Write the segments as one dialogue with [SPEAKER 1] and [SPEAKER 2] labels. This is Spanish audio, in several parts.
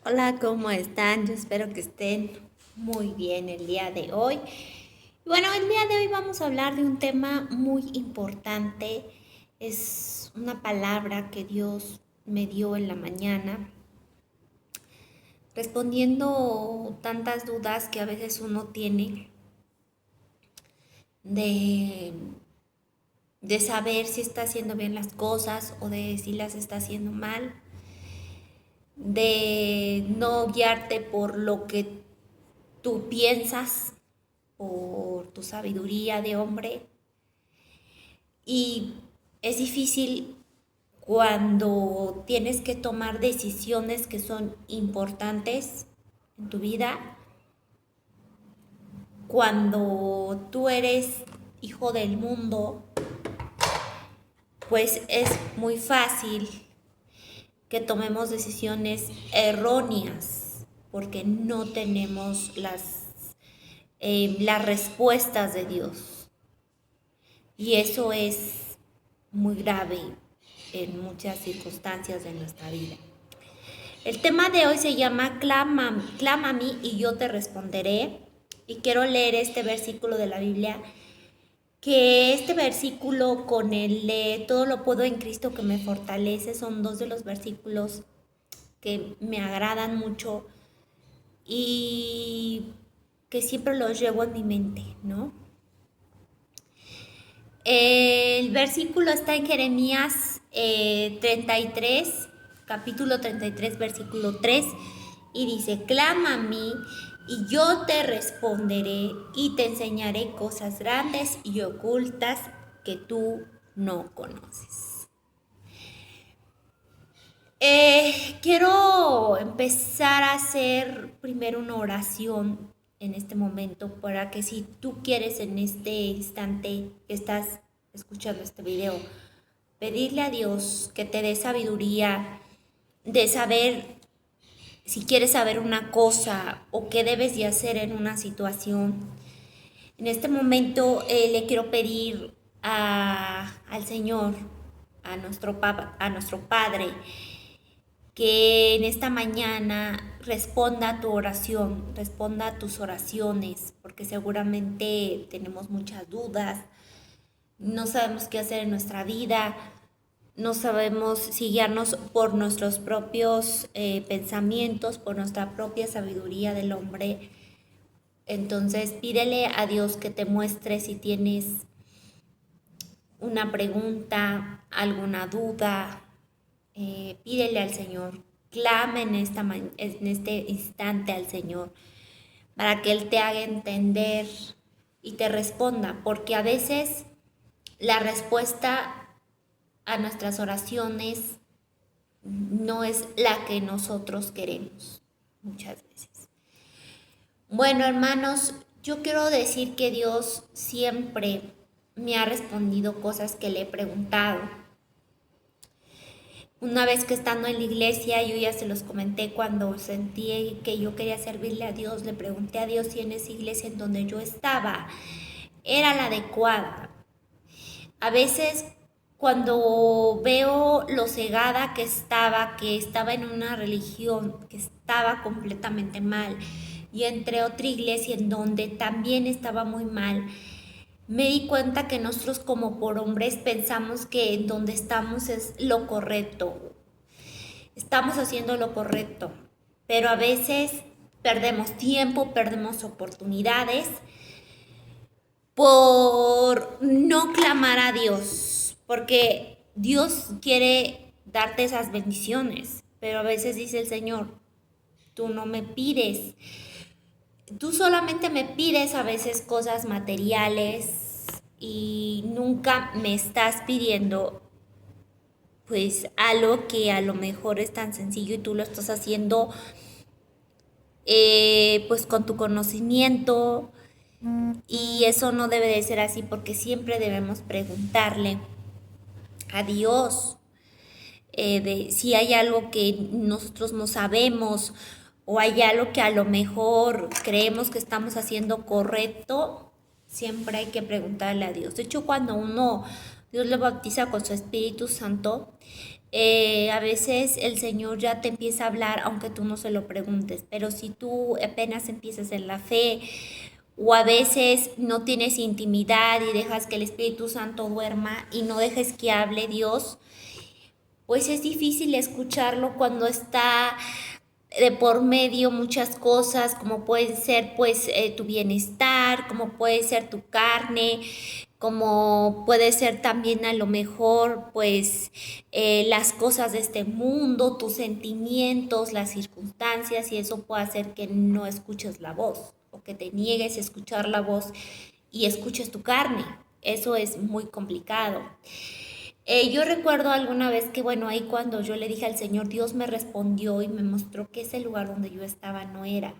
[SPEAKER 1] Hola, ¿cómo están? Yo espero que estén muy bien el día de hoy. Bueno, el día de hoy vamos a hablar de un tema muy importante. Es una palabra que Dios me dio en la mañana, respondiendo tantas dudas que a veces uno tiene de, de saber si está haciendo bien las cosas o de si las está haciendo mal, de no guiarte por lo que tú piensas, por tu sabiduría de hombre. Y es difícil cuando tienes que tomar decisiones que son importantes en tu vida, cuando tú eres hijo del mundo, pues es muy fácil que tomemos decisiones erróneas porque no tenemos las respuestas de Dios. Y eso es muy grave en muchas circunstancias de nuestra vida. El tema de hoy se llama clama a mí y yo te responderé. Y quiero leer este versículo de la Biblia, que este versículo con el de todo lo puedo en Cristo que me fortalece son dos de los versículos que me agradan mucho y que siempre los llevo en mi mente, ¿no? El versículo está en Jeremías 33, capítulo 33, versículo 3, y dice, clama a mí y yo te responderé y te enseñaré cosas grandes y ocultas que tú no conoces. Quiero empezar a hacer primero una oración en este momento para que si tú quieres en este instante que estás escuchando este video, pedirle a Dios que te dé sabiduría de saber si quieres saber una cosa o qué debes de hacer en una situación. En este momento le quiero pedir al Señor, a nuestro Padre, que en esta mañana responda a tu oración, responda a tus oraciones, porque seguramente tenemos muchas dudas, no sabemos qué hacer en nuestra vida, no sabemos si guiarnos por nuestros propios pensamientos, por nuestra propia sabiduría del hombre. Entonces pídele a Dios que te muestre si tienes una pregunta, alguna duda, pídele al Señor, clama en este instante al Señor para que Él te haga entender y te responda, porque a veces la respuesta a nuestras oraciones no es la que nosotros queremos muchas veces. Bueno, hermanos, yo quiero decir que Dios siempre me ha respondido cosas que le he preguntado. Una vez que estando en la iglesia, yo ya se los comenté, cuando sentí que yo quería servirle a Dios, le pregunté a Dios si en esa iglesia en donde yo estaba era la adecuada. A veces cuando veo lo cegada que estaba en una religión que estaba completamente mal y entré a otra iglesia en donde también estaba muy mal, me di cuenta que nosotros como por hombres pensamos que en donde estamos es lo correcto, estamos haciendo lo correcto, pero a veces perdemos tiempo, perdemos oportunidades por no clamar a Dios, porque Dios quiere darte esas bendiciones, pero a veces dice el Señor, tú no me pides, tú solamente me pides a veces cosas materiales y nunca me estás pidiendo pues algo que a lo mejor es tan sencillo y tú lo estás haciendo pues con tu conocimiento, y eso no debe de ser así, porque siempre debemos preguntarle a Dios de si hay algo que nosotros no sabemos o hay algo que a lo mejor creemos que estamos haciendo correcto. Siempre hay que preguntarle a Dios. De hecho, cuando Dios lo bautiza con su Espíritu Santo, A veces el Señor ya te empieza a hablar aunque tú no se lo preguntes, pero si tú apenas empiezas en la fe o a veces no tienes intimidad y dejas que el Espíritu Santo duerma y no dejes que hable Dios, pues es difícil escucharlo cuando está de por medio muchas cosas, como puede ser pues tu bienestar, como puede ser tu carne, como puede ser también a lo mejor pues las cosas de este mundo, tus sentimientos, las circunstancias, y eso puede hacer que no escuches la voz o que te niegues a escuchar la voz y escuches tu carne. Eso es muy complicado. Yo recuerdo alguna vez que, bueno, ahí cuando yo le dije al Señor, Dios me respondió y me mostró que ese lugar donde yo estaba no era.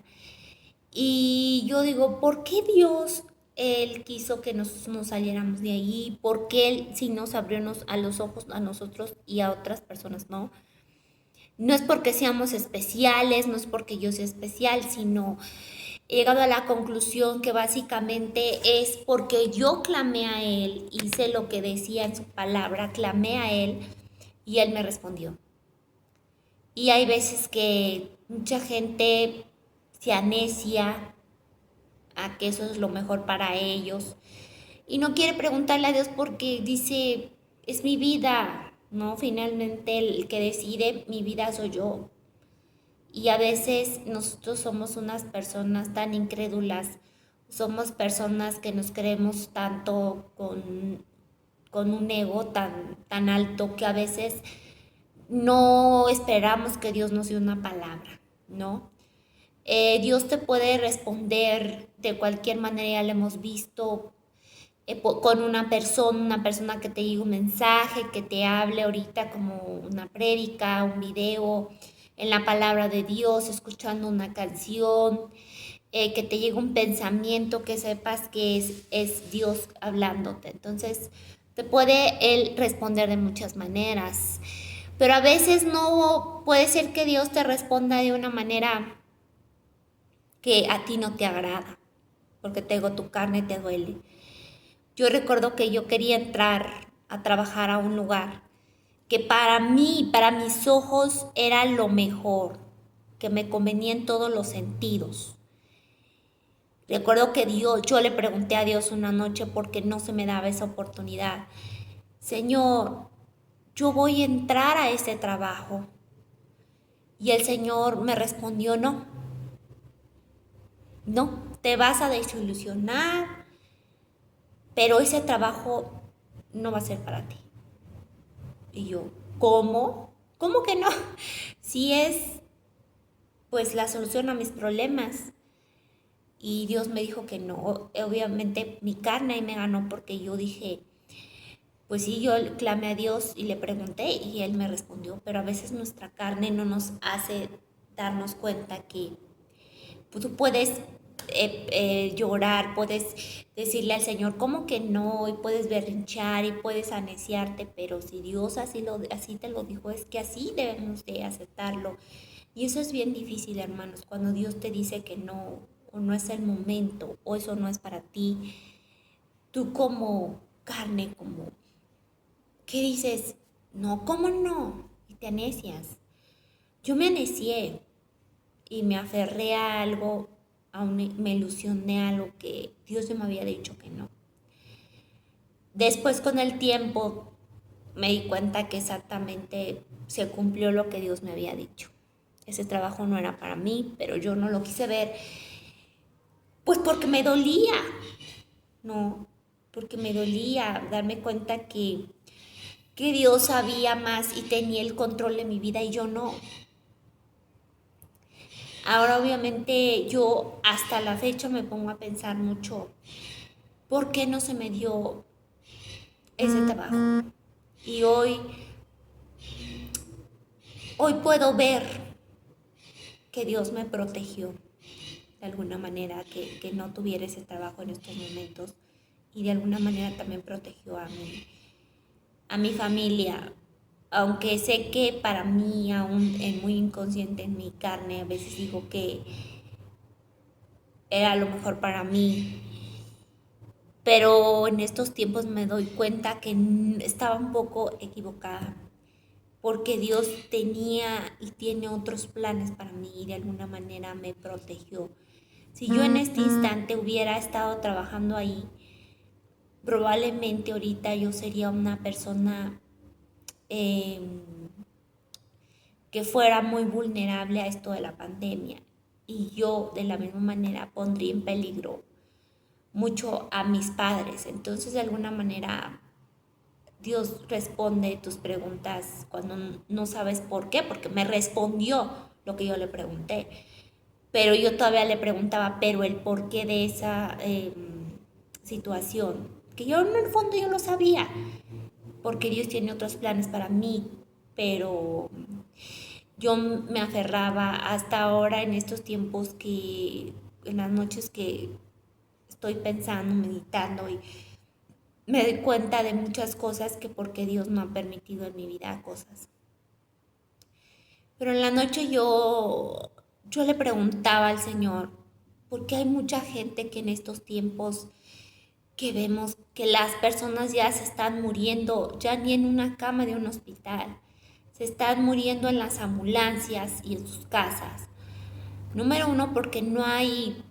[SPEAKER 1] Y yo digo, ¿por qué Dios, Él quiso que nos saliéramos de ahí? ¿Por qué Él sí nos abrió a los ojos a nosotros y a otras personas no? No es porque seamos especiales, no es porque yo sea especial, sino he llegado a la conclusión que básicamente es porque yo clamé a Él, hice lo que decía en su palabra, clamé a Él y Él me respondió. Y hay veces que mucha gente se anecia a que eso es lo mejor para ellos y no quiere preguntarle a Dios porque dice, es mi vida, ¿no? Finalmente el que decide mi vida soy yo. Y a veces nosotros somos unas personas tan incrédulas, somos personas que nos creemos tanto con un ego tan alto que a veces no esperamos que Dios nos dé una palabra, ¿no? Dios te puede responder de cualquier manera, ya lo hemos visto, con una persona que te diga un mensaje, que te hable ahorita como una prédica, un video, en la palabra de Dios, escuchando una canción, que te llegue un pensamiento, que sepas que es Dios hablándote. Entonces, te puede Él responder de muchas maneras, pero a veces no puede ser que Dios te responda de una manera que a ti no te agrada, porque te digo, tu carne te duele. Yo recuerdo que yo quería entrar a trabajar a un lugar que para mí, para mis ojos, era lo mejor, que me convenía en todos los sentidos. Recuerdo que yo le pregunté a Dios una noche porque no se me daba esa oportunidad. Señor, yo voy a entrar a ese trabajo. Y el Señor me respondió, no, no, te vas a desilusionar, pero ese trabajo no va a ser para ti. Y yo, ¿cómo? ¿Cómo que no? Si es pues la solución a mis problemas. Y Dios me dijo que no. Obviamente mi carne ahí me ganó porque yo dije, pues sí, yo clamé a Dios y le pregunté y Él me respondió, pero a veces nuestra carne no nos hace darnos cuenta que tú puedes llorar, puedes decirle al Señor, ¿cómo que no? Y puedes berrinchar y puedes aneciarte, pero si Dios así te lo dijo, es que así debemos de aceptarlo. Y eso es bien difícil, hermanos, cuando Dios te dice que no, o no es el momento, o eso no es para ti. Tú como carne, como, ¿qué dices? No, ¿cómo no? Y te anecias. Yo me anecié y me aferré a algo, me ilusioné a algo que Dios ya me había dicho que no. Después con el tiempo me di cuenta que exactamente se cumplió lo que Dios me había dicho. Ese trabajo no era para mí, pero yo no lo quise ver, pues porque me dolía, no, porque me dolía darme cuenta que Dios sabía más y tenía el control de mi vida y yo no. Ahora obviamente yo hasta la fecha me pongo a pensar mucho, ¿por qué no se me dio ese trabajo? Y hoy puedo ver que Dios me protegió de alguna manera, que no tuviera ese trabajo en estos momentos y de alguna manera también protegió a mi familia. Aunque sé que para mí, aún es muy inconsciente en mi carne, a veces digo que era lo mejor para mí, pero en estos tiempos me doy cuenta que estaba un poco equivocada, porque Dios tenía y tiene otros planes para mí y de alguna manera me protegió. Si yo en este instante hubiera estado trabajando ahí, probablemente ahorita yo sería una persona que fuera muy vulnerable a esto de la pandemia. Y yo de la misma manera pondría en peligro mucho a mis padres. Entonces de alguna manera Dios responde tus preguntas cuando no sabes por qué, porque me respondió lo que yo le pregunté. Pero yo todavía le preguntaba, pero el porqué de esa situación, que yo en el fondo yo lo sabía, porque Dios tiene otros planes para mí, pero yo me aferraba hasta ahora en estos tiempos que, en las noches que estoy pensando, meditando y me doy cuenta de muchas cosas que porque Dios no ha permitido en mi vida cosas. Pero en la noche yo le preguntaba al Señor, porque hay mucha gente que en estos tiempos que vemos que las personas ya se están muriendo, ya ni en una cama de un hospital, se están muriendo en las ambulancias y en sus casas. Número uno, porque no hay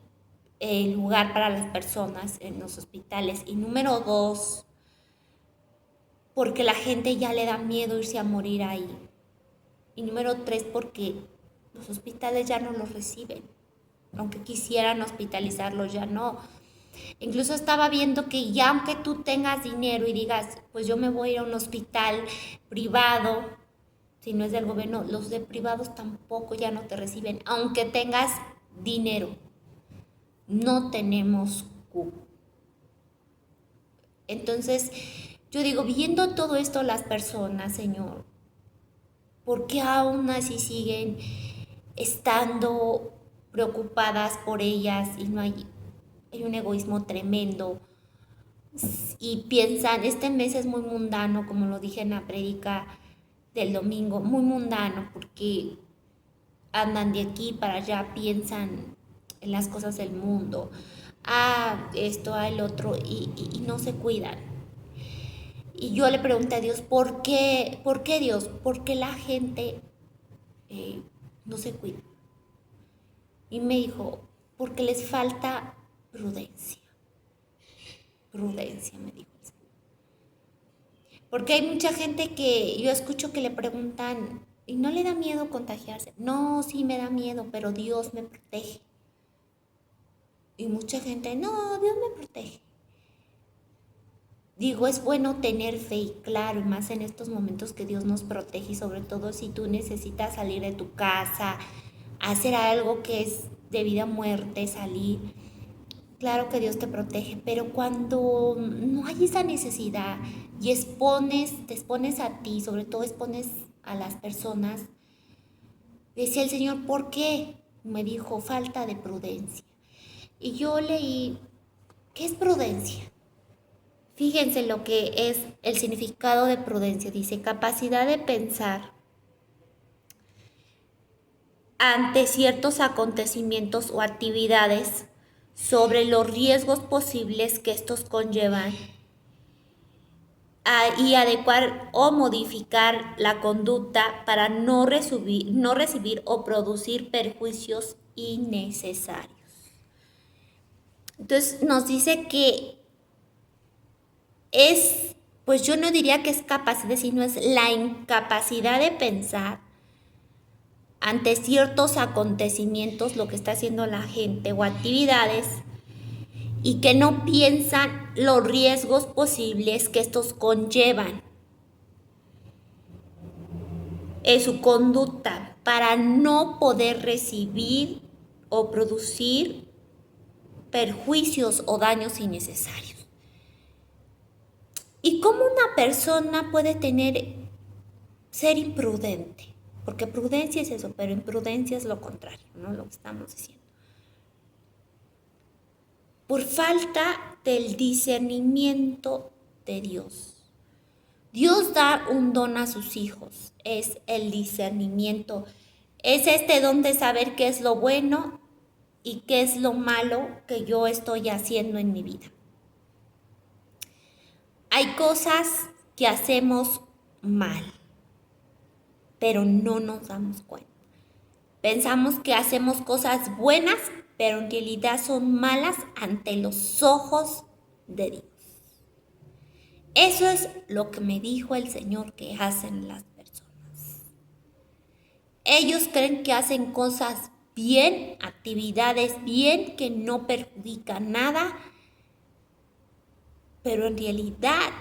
[SPEAKER 1] lugar para las personas en los hospitales. Y número dos, porque la gente ya le da miedo irse a morir ahí. Y número tres, porque los hospitales ya no los reciben. Aunque quisieran hospitalizarlos, ya no. Incluso estaba viendo que ya aunque tú tengas dinero y digas, pues yo me voy a ir a un hospital privado, si no es del gobierno, los de privados tampoco ya no te reciben, aunque tengas dinero. No tenemos cupo. Entonces, yo digo, viendo todo esto las personas, Señor, ¿por qué aún así siguen estando preocupadas por ellas y no hay un egoísmo tremendo? Y piensan, este mes es muy mundano, como lo dije en la prédica del domingo, muy mundano, porque andan de aquí para allá, piensan en las cosas del mundo, esto, el otro, y no se cuidan. Y yo le pregunté a Dios, ¿por qué Dios? ¿Por qué la gente no se cuida? Y me dijo, porque les falta prudencia. Prudencia, me dijo el Señor. Porque hay mucha gente que yo escucho que le preguntan, ¿y no le da miedo contagiarse? No, sí me da miedo, pero Dios me protege. Y mucha gente, no, Dios me protege. Digo, es bueno tener fe y claro, y más en estos momentos que Dios nos protege y sobre todo si tú necesitas salir de tu casa, hacer algo que es de vida o muerte, salir, claro que Dios te protege, pero cuando no hay esa necesidad y te expones a ti, sobre todo expones a las personas, decía el Señor, ¿por qué? Me dijo, falta de prudencia. Y yo leí, ¿qué es prudencia? Fíjense lo que es el significado de prudencia. Dice, capacidad de pensar ante ciertos acontecimientos o actividades sobre los riesgos posibles que estos conllevan y adecuar o modificar la conducta para no recibir o producir perjuicios innecesarios. Entonces nos dice que es, pues yo no diría que es capacidad, sino es la incapacidad de pensar ante ciertos acontecimientos, lo que está haciendo la gente o actividades, y que no piensan los riesgos posibles que estos conllevan en su conducta para no poder recibir o producir perjuicios o daños innecesarios. ¿Y cómo una persona puede ser imprudente? Porque prudencia es eso, pero imprudencia es lo contrario, ¿no? Lo que estamos diciendo. Por falta del discernimiento de Dios. Dios da un don a sus hijos, es el discernimiento. Es este don de saber qué es lo bueno y qué es lo malo que yo estoy haciendo en mi vida. Hay cosas que hacemos mal. pero no nos damos cuenta. Pensamos que hacemos cosas buenas, pero en realidad son malas ante los ojos de Dios. Eso es lo que me dijo el Señor que hacen las personas. Ellos creen que hacen cosas bien, actividades bien, que no perjudican nada, pero en realidad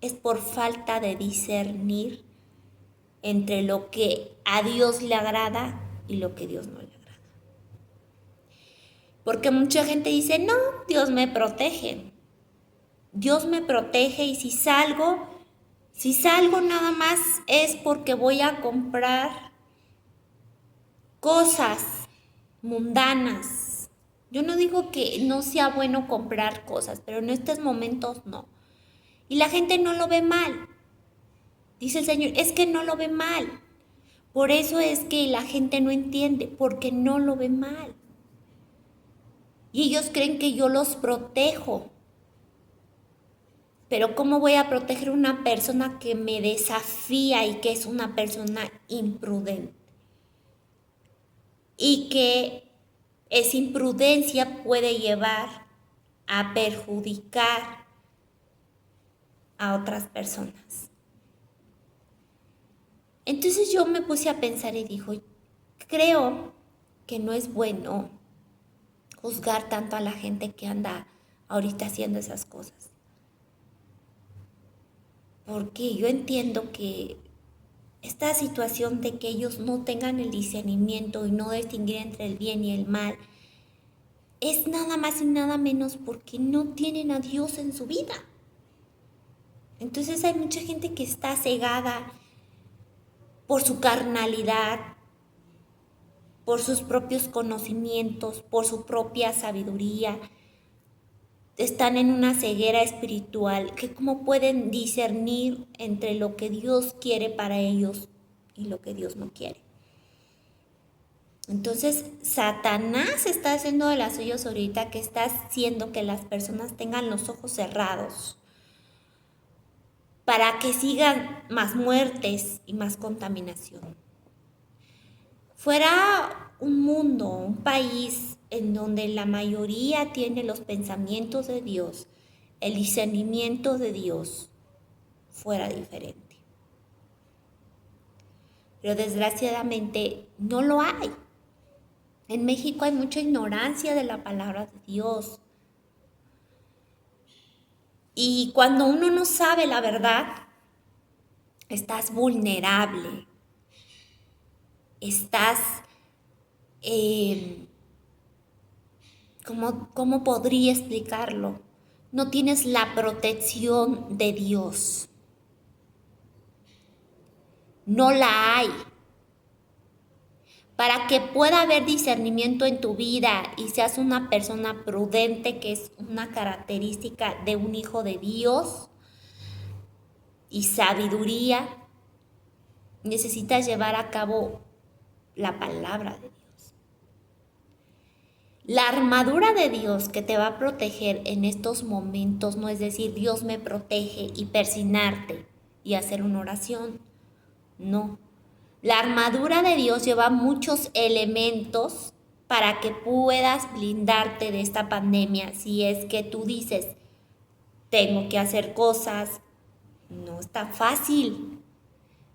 [SPEAKER 1] es por falta de discernir entre lo que a Dios le agrada y lo que a Dios no le agrada. Porque mucha gente dice, no, Dios me protege. Dios me protege y si salgo nada más es porque voy a comprar cosas mundanas. Yo no digo que no sea bueno comprar cosas, pero en estos momentos no. Y la gente no lo ve mal. Dice el Señor, es que no lo ve mal. Por eso es que la gente no entiende, porque no lo ve mal. Y ellos creen que yo los protejo. Pero ¿cómo voy a proteger a una persona que me desafía y que es una persona imprudente? Y que esa imprudencia puede llevar a perjudicar a otras personas. Entonces yo me puse a pensar y dijo, creo que no es bueno juzgar tanto a la gente que anda ahorita haciendo esas cosas. Porque yo entiendo que esta situación de que ellos no tengan el discernimiento y no distinguir entre el bien y el mal es nada más y nada menos porque no tienen a Dios en su vida. Entonces hay mucha gente que está cegada por su carnalidad, por sus propios conocimientos, por su propia sabiduría. Están en una ceguera espiritual que cómo pueden discernir entre lo que Dios quiere para ellos y lo que Dios no quiere. Entonces Satanás está haciendo de las suyas ahorita, que está haciendo que las personas tengan los ojos cerrados para que sigan más muertes y más contaminación. Fuera un mundo, un país en donde la mayoría tiene los pensamientos de Dios, el discernimiento de Dios, fuera diferente. Pero desgraciadamente no lo hay. En México hay mucha ignorancia de la palabra de Dios. Y cuando uno no sabe la verdad, estás vulnerable. Estás, ¿cómo podría explicarlo? No tienes la protección de Dios. No la hay. Para que pueda haber discernimiento en tu vida y seas una persona prudente, que es una característica de un hijo de Dios, y sabiduría, necesitas llevar a cabo la palabra de Dios. La armadura de Dios que te va a proteger en estos momentos no es decir, Dios me protege y persignarte y hacer una oración. No. La armadura de Dios lleva muchos elementos para que puedas blindarte de esta pandemia. Si es que tú dices, tengo que hacer cosas, no está fácil.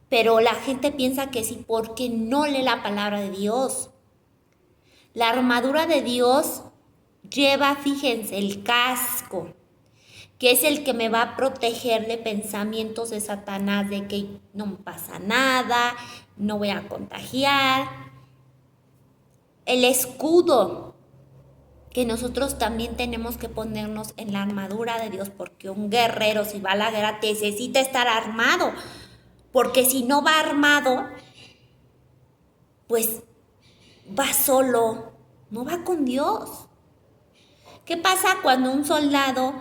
[SPEAKER 1] Pero la gente piensa que sí porque no lee la palabra de Dios. La armadura de Dios lleva, fíjense, el casco, que es el que me va a proteger de pensamientos de Satanás, de que no me pasa nada, no voy a contagiar. El escudo, que nosotros también tenemos que ponernos en la armadura de Dios, porque un guerrero, si va a la guerra, necesita estar armado, porque si no va armado, pues va solo, no va con Dios. ¿Qué pasa cuando un soldado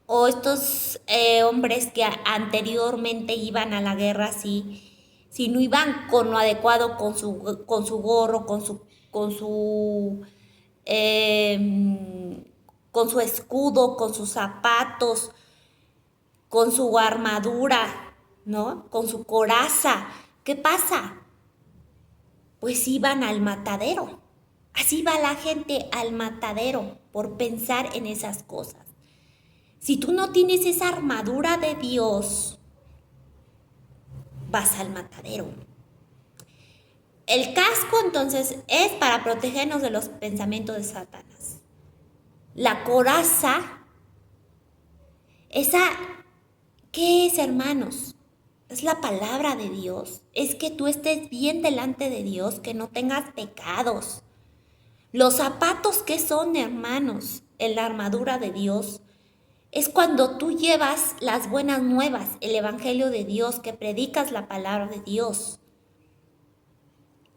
[SPEAKER 1] o estos hombres que anteriormente iban a la guerra así, si no iban con lo adecuado, con su gorro, con su escudo, con sus zapatos, con su armadura, ¿no? Con su coraza. ¿Qué pasa? Pues iban al matadero. Así va la gente al matadero por pensar en esas cosas. Si tú no tienes esa armadura de Dios, vas al matadero. El casco entonces es para protegernos de los pensamientos de Satanás. La coraza, esa, ¿qué es, hermanos? Es la palabra de Dios. Es que tú estés bien delante de Dios, que no tengas pecados. Los zapatos, ¿qué son, hermanos? En la armadura de Dios es cuando tú llevas las buenas nuevas, el evangelio de Dios, que predicas la palabra de Dios.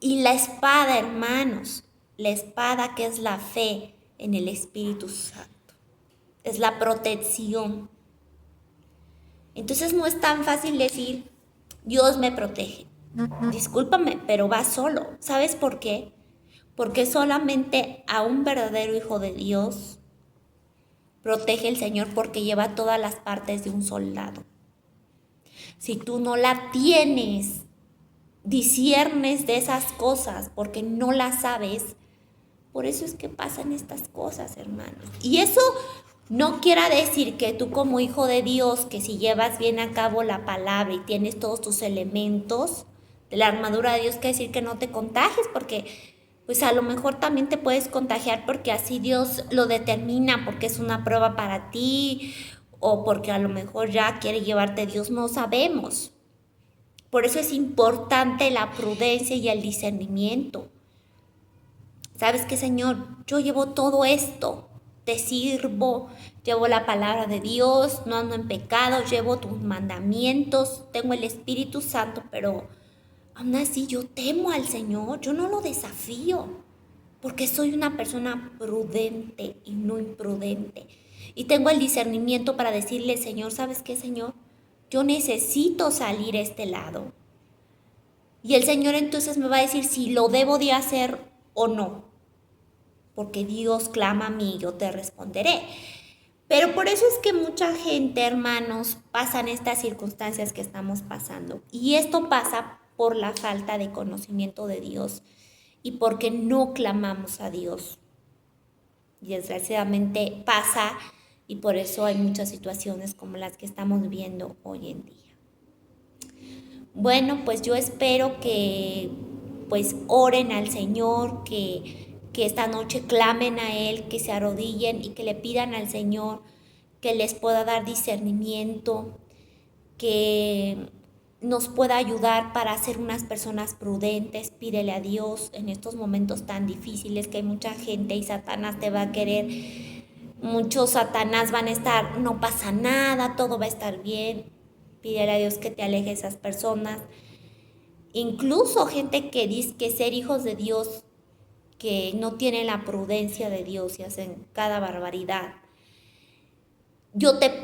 [SPEAKER 1] Y la espada, hermanos, la espada que es la fe en el Espíritu Santo, es la protección. Entonces no es tan fácil decir, Dios me protege. Discúlpame, pero va solo. ¿Sabes por qué? Porque solamente a un verdadero hijo de Dios protege el Señor, porque lleva todas las partes de un soldado. Si tú no la tienes, disiernes de esas cosas porque no las sabes, por eso es que pasan estas cosas, hermanos. Y eso no quiere decir que tú como hijo de Dios, que si llevas bien a cabo la palabra y tienes todos tus elementos de la armadura de Dios, quiere decir que no te contagies, porque pues a lo mejor también te puedes contagiar porque así Dios lo determina, porque es una prueba para ti o porque a lo mejor ya quiere llevarte Dios, no sabemos. Por eso es importante la prudencia y el discernimiento. ¿Sabes qué, Señor? Yo llevo todo esto, te sirvo, llevo la palabra de Dios, no ando en pecado, llevo tus mandamientos, tengo el Espíritu Santo, pero aún así yo temo al Señor, yo no lo desafío, porque soy una persona prudente y no imprudente. Y tengo el discernimiento para decirle, Señor, ¿sabes qué, Señor? Yo necesito salir a este lado. Y el Señor entonces me va a decir si lo debo de hacer o no. Porque Dios clama a mí y yo te responderé. Pero por eso es que mucha gente, hermanos, pasan estas circunstancias que estamos pasando. Y esto pasa por la falta de conocimiento de Dios y porque no clamamos a Dios. Y desgraciadamente pasa, y por eso hay muchas situaciones como las que estamos viendo hoy en día. Bueno, pues yo espero que pues oren al Señor, que esta noche clamen a Él, que se arrodillen y que le pidan al Señor que les pueda dar discernimiento, que nos pueda ayudar para ser unas personas prudentes. Pídele a Dios en estos momentos tan difíciles que hay mucha gente y Satanás te va a querer. Muchos Satanás van a estar, no pasa nada, todo va a estar bien. Pídele a Dios que te aleje de esas personas. Incluso gente que dice que ser hijos de Dios, que no tienen la prudencia de Dios y hacen cada barbaridad. Yo te